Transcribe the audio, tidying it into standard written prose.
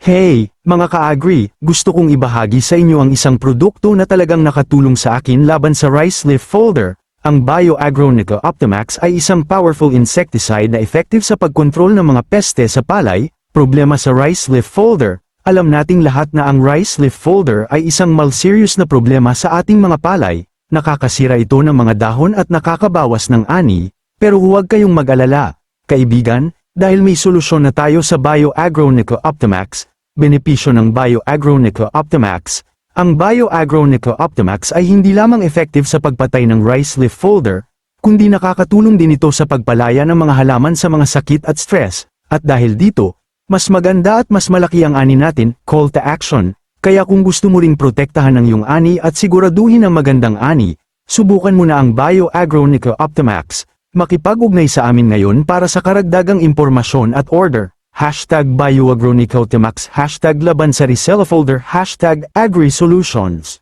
Hey, mga ka-agri, gusto kong ibahagi sa inyo ang isang produkto na talagang nakatulong sa akin laban sa rice leaf folder. Ang BioAgroNico Optimax ay isang powerful insecticide na effective sa pagkontrol ng mga peste sa palay. Problema sa rice leaf folder. Alam nating lahat na ang rice leaf folder ay isang malserious na problema sa ating mga palay. Nakakasira ito ng mga dahon at nakakabawas ng ani, pero huwag kayong mag-alala, kaibigan, dahil may solusyon na tayo sa BioAgroNico Optimax. Benepisyo ng BioAgroNico Optimax. Ang BioAgroNico Optimax ay hindi lamang effective sa pagpatay ng rice leaf folder, kundi nakakatulong din ito sa pagpalaya ng mga halaman sa mga sakit at stress. At dahil dito, mas maganda at mas malaki ang ani natin. Call to action. Kaya kung gusto mo ring protektahan ang iyong ani at siguraduhin ang magandang ani, subukan mo na ang BioAgroNico Optimax. Makipag-ugnay sa amin ngayon para sa karagdagang impormasyon at order. #BioAgroNico Optimax, #laban sa Risela folder, #AgriSolutions.